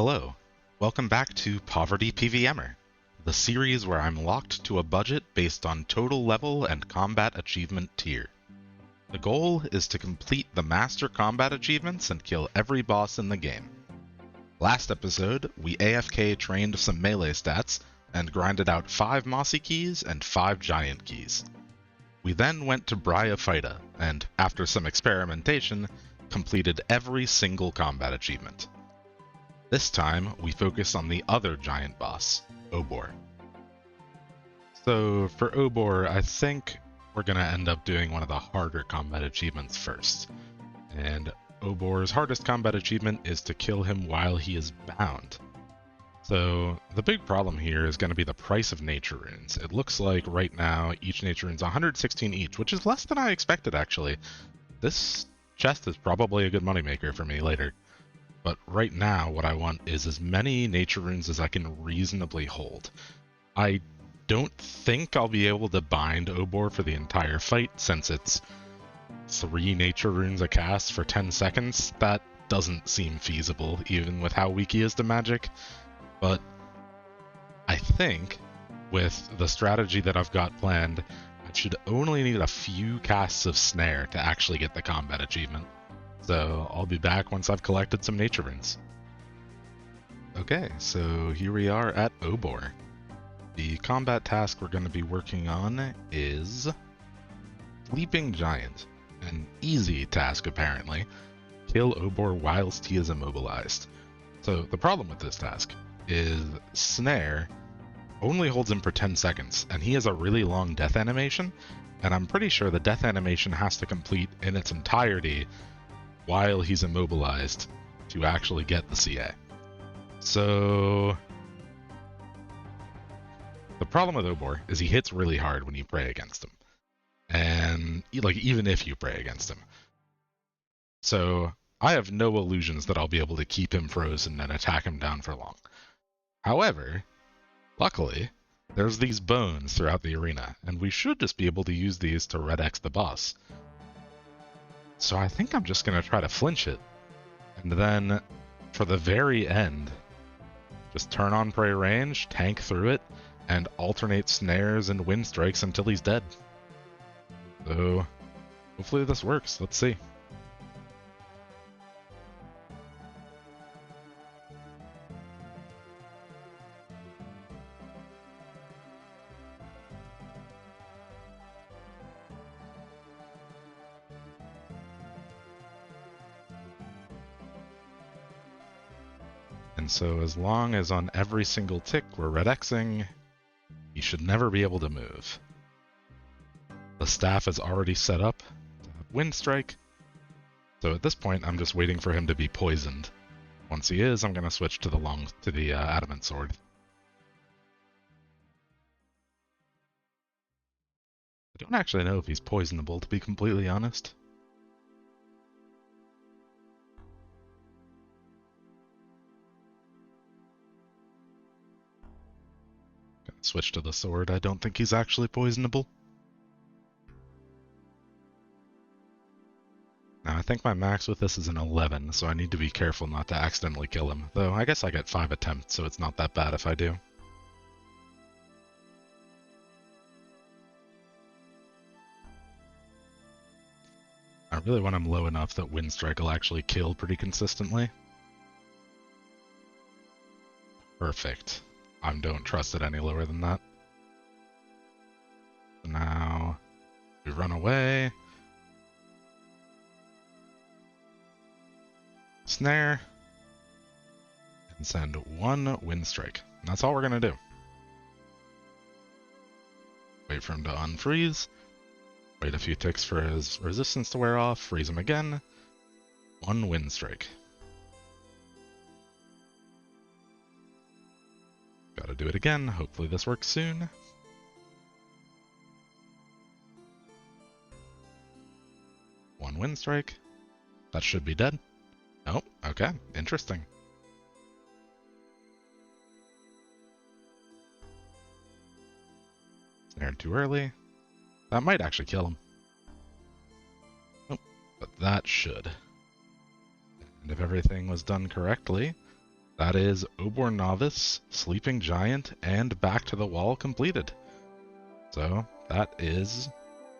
Hello, welcome back to Poverty PVMer, the series where I'm locked to a budget based on total level and combat achievement tier. The goal is to complete the Master Combat achievements and kill every boss in the game. Last episode, we AFK trained some melee stats and grinded out 5 Mossy Keys and 5 Giant Keys. We then went to Bryophyta and, after some experimentation, completed every single combat achievement. This time, we focus on the other giant boss, Obor. So for Obor, I think we're going to end up doing one of the harder combat achievements first. And Obor's hardest combat achievement is to kill him while he is bound. So the big problem here is going to be the price of nature runes. It looks like right now each nature rune is 116 each, which is less than I expected actually. This chest is probably a good moneymaker for me later. But right now, what I want is as many nature runes as I can reasonably hold. I don't think I'll be able to bind Obor for the entire fight, since it's 3 nature runes a cast for 10 seconds. That doesn't seem feasible, even with how weak he is to magic. But I think, with the strategy that I've got planned, I should only need a few casts of Snare to actually get the combat achievement. So I'll be back once I've collected some nature runes. Okay, so here we are at Obor. The combat task we're going to be working on is Sleeping Giant. An easy task apparently. Kill Obor whilst he is immobilized. So the problem with this task is Snare only holds him for 10 seconds, and he has a really long death animation, and I'm pretty sure the death animation has to complete in its entirety while he's immobilized to actually get the CA. So the problem with Obor is he hits really hard when you pray against him. And like even if you pray against him. So I have no illusions that I'll be able to keep him frozen and attack him down for long. However, luckily, there's these bones throughout the arena, and we should just be able to use these to red X the boss. So I think I'm just going to try to flinch it. And then, for the very end, just turn on prey range, tank through it, and alternate snares and wind strikes until he's dead. So, hopefully this works. Let's see. And so as long as on every single tick we're red Xing, he should never be able to move. The staff is already set up to have wind strike, so at this point I'm just waiting for him to be poisoned. Once he is, I'm going to switch to the adamant sword. I don't actually know if he's poisonable, to be completely honest. Switch to the sword. I don't think he's actually poisonable. Now I think my max with this is an 11, so I need to be careful not to accidentally kill him. Though I guess I get 5 attempts, so it's not that bad if I do. I really want him low enough that Wind Strike will actually kill pretty consistently. Perfect. I don't trust it any lower than that. Now, we run away. Snare. And send 1 wind strike. And that's all we're going to do. Wait for him to unfreeze. Wait a few ticks for his resistance to wear off. Freeze him again. 1 wind strike. Gotta do it again. Hopefully this works soon. One wind strike. That should be dead. Oh, okay. Interesting. Snared too early. That might actually kill him. But that should. And if everything was done correctly, That is Obor Novice, Sleeping Giant, and Back to the Wall completed. So that is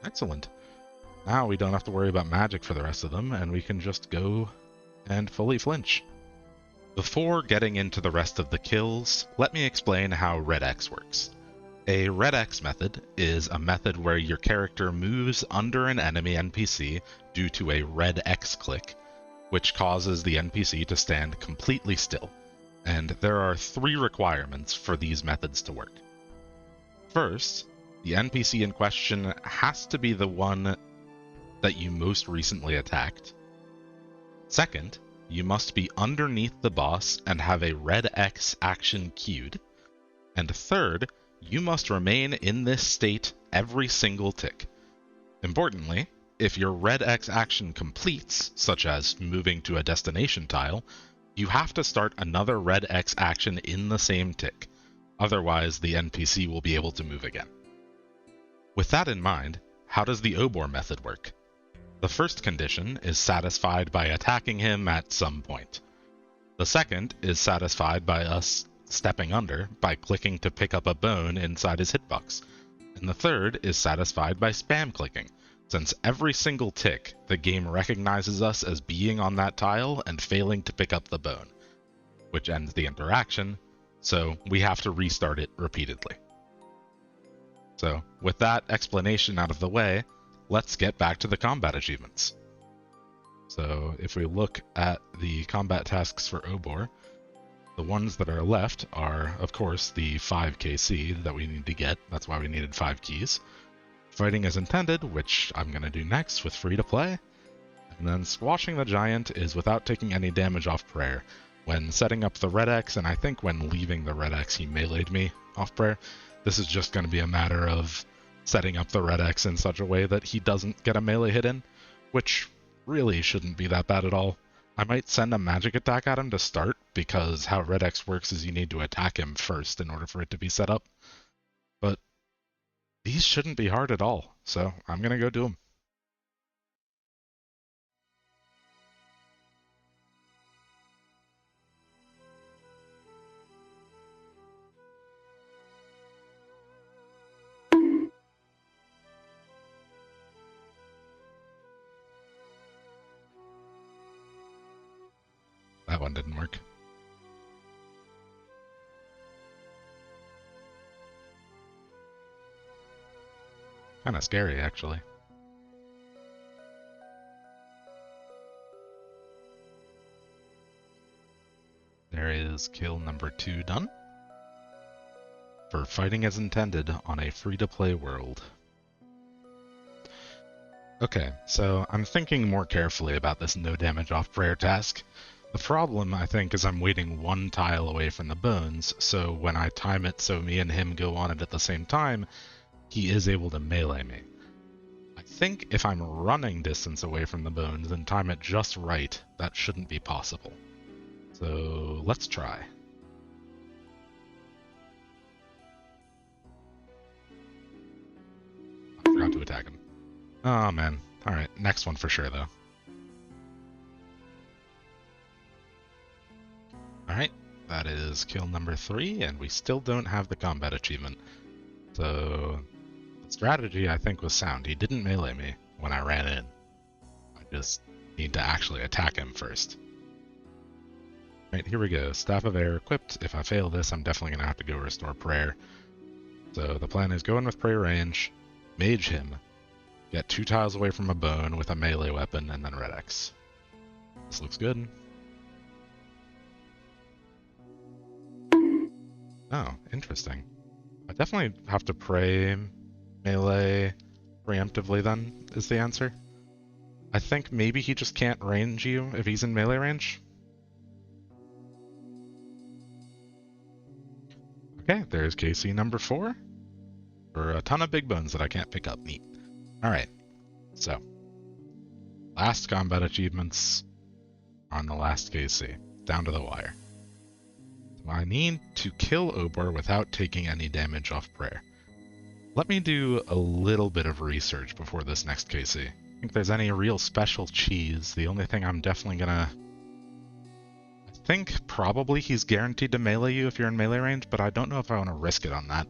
excellent. Now we don't have to worry about magic for the rest of them, and we can just go and fully flinch. Before getting into the rest of the kills, let me explain how Red X works. A Red X method is a method where your character moves under an enemy NPC due to a Red X click, which causes the NPC to stand completely still. And there are 3 requirements for these methods to work. First, the NPC in question has to be the one that you most recently attacked. Second, you must be underneath the boss and have a Red X action queued. And third, you must remain in this state every single tick. Importantly, if your Red X action completes, such as moving to a destination tile, you have to start another Red X action in the same tick. Otherwise, the NPC will be able to move again. With that in mind, how does the Obor method work? The first condition is satisfied by attacking him at some point. The second is satisfied by us stepping under by clicking to pick up a bone inside his hitbox. And the third is satisfied by spam clicking, since every single tick the game recognizes us as being on that tile and failing to pick up the bone, which ends the interaction, so we have to restart it repeatedly. So, with that explanation out of the way, let's get back to the combat achievements. So if we look at the combat tasks for Obor, the ones that are left are, of course, the 5 KC that we need to get. That's why we needed 5 keys. Fighting as intended, which I'm going to do next with free to play. And then squashing the giant is without taking any damage off prayer. When setting up the Red X, and I think when leaving the Red X he melee'd me off prayer, this is just going to be a matter of setting up the Red X in such a way that he doesn't get a melee hit in, which really shouldn't be that bad at all. I might send a magic attack at him to start, because how Red X works is you need to attack him first in order for it to be set up. But these shouldn't be hard at all, so I'm going to go do them. That one didn't work. Kind of scary, actually. There is kill number 2 done. For fighting as intended on a free-to-play world. Okay, so I'm thinking more carefully about this no damage off prayer task. The problem, I think, is I'm waiting 1 tile away from the bones, so when I time it so me and him go on it at the same time, he is able to melee me. I think if I'm running distance away from the bones and time it just right, that shouldn't be possible. So let's try. I forgot to attack him. Oh man. Alright, next one for sure though. Alright, that is kill number 3, and we still don't have the combat achievement. So the strategy I think was sound. He didn't melee me when I ran in. I just need to actually attack him first. Alright, here we go. Staff of Air equipped. If I fail this, I'm definitely going to have to go restore prayer. So the plan is go in with prayer range, mage him, get 2 tiles away from a bone with a melee weapon, and then Red X. This looks good. Oh, interesting. I definitely have to pray melee preemptively then, is the answer. I think maybe he just can't range you if he's in melee range. Okay, there's KC number 4. For a ton of big bones that I can't pick up. Neat. Alright, so. Last combat achievements on the last KC. Down to the wire. So I need to kill Obor without taking any damage off prayer. Let me do a little bit of research before this next KC. I think there's any real special cheese. The only thing I'm definitely gonna... I think probably he's guaranteed to melee you if you're in melee range, but I don't know if I want to risk it on that.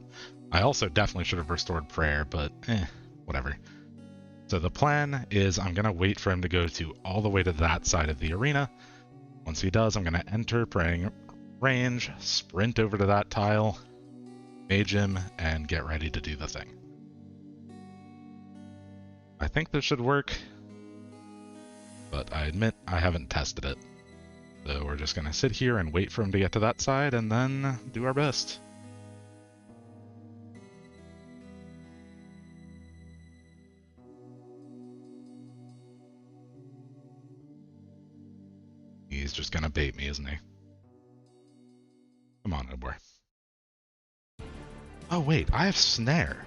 I also definitely should have restored prayer, but whatever. So the plan is I'm going to wait for him to go to all the way to that side of the arena. Once he does, I'm going to enter praying range, sprint over to that tile, mage him, and get ready to do the thing. I think this should work, but I admit I haven't tested it. So we're just going to sit here and wait for him to get to that side and then do our best. He's just going to bait me, isn't he? Come on, Obor. Oh, wait, I have snare.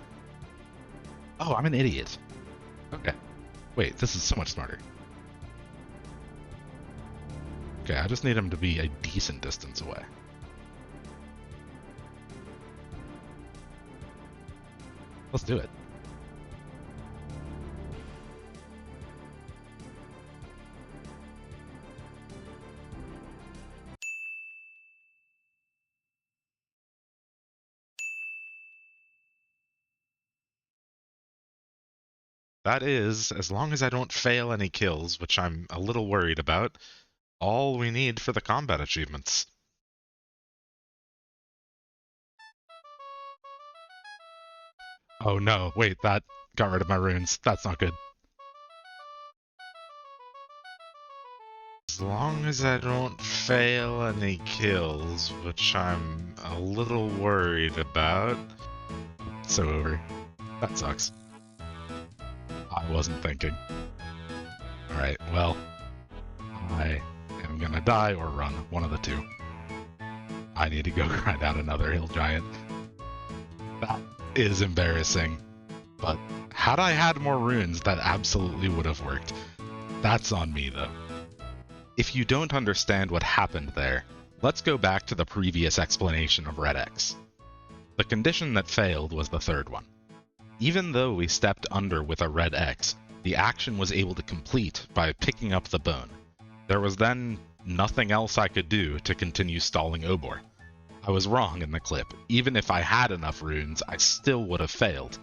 Oh, I'm an idiot. Okay. Wait, this is so much smarter. Okay, I just need him to be a decent distance away. Let's do it. That is, as long as I don't fail any kills, which I'm a little worried about, all we need for the combat achievements. Oh no, wait, that got rid of my runes. That's not good. As long as I don't fail any kills, which I'm a little worried about. So over. That sucks. I wasn't thinking. Alright, well, I am gonna die or run, one of the two. I need to go grind out another hill giant. That is embarrassing, but had I had more runes, that absolutely would have worked. That's on me, though. If you don't understand what happened there, let's go back to the previous explanation of Red X. The condition that failed was the third one. Even though we stepped under with a red X, the action was able to complete by picking up the bone. There was then nothing else I could do to continue stalling Obor. I was wrong in the clip. Even if I had enough runes, I still would have failed,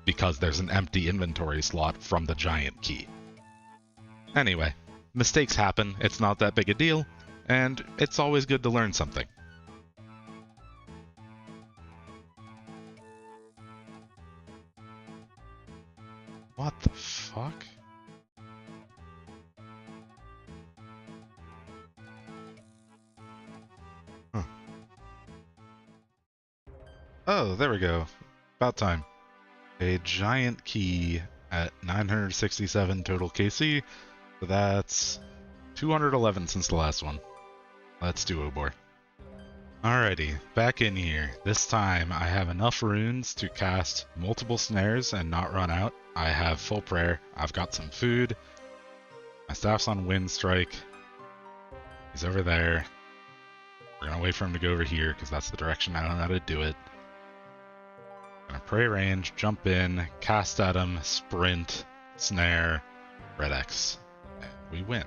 because there's an empty inventory slot from the giant key. Anyway, mistakes happen, it's not that big a deal, and it's always good to learn something. What the fuck? Huh. Oh, there we go. About time. A giant key at 967 total KC. So that's 211 since the last one. Let's do Obor. Alrighty, back in here. This time I have enough runes to cast multiple snares and not run out. I have full prayer. I've got some food. My staff's on wind strike. He's over there. We're gonna wait for him to go over here because that's the direction I know how to do it. Gonna pray range, jump in, cast at him, sprint, snare, red X, and we win.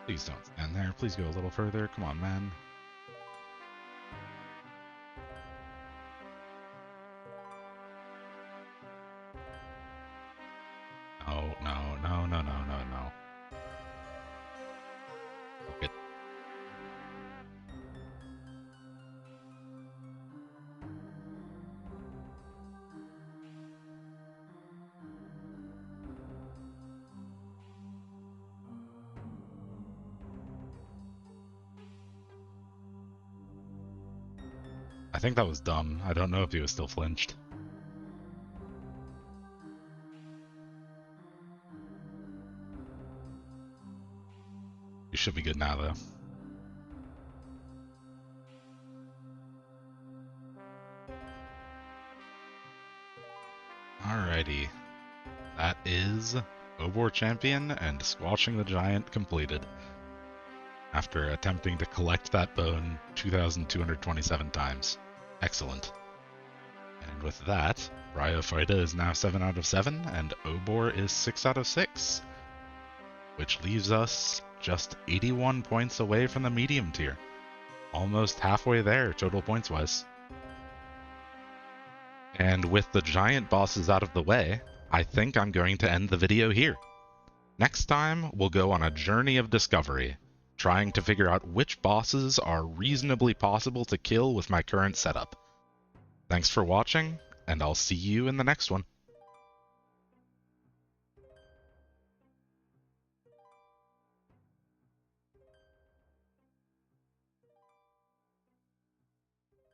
Please don't stand there. Please go a little further. Come on, man. No, no, no, no, no, no, no. Good. I think that was dumb. I don't know if he was still flinched. You should be good now, though. Alrighty. That is Obor Champion and Squashing the Giant completed. After attempting to collect that bone 2,227 times. Excellent. And with that, Bryophyta is now 7 out of 7, and Obor is 6 out of 6. Which leaves us just 81 points away from the medium tier. Almost halfway there, total points-wise. And with the giant bosses out of the way, I think I'm going to end the video here. Next time, we'll go on a journey of discovery, trying to figure out which bosses are reasonably possible to kill with my current setup. Thanks for watching, and I'll see you in the next one.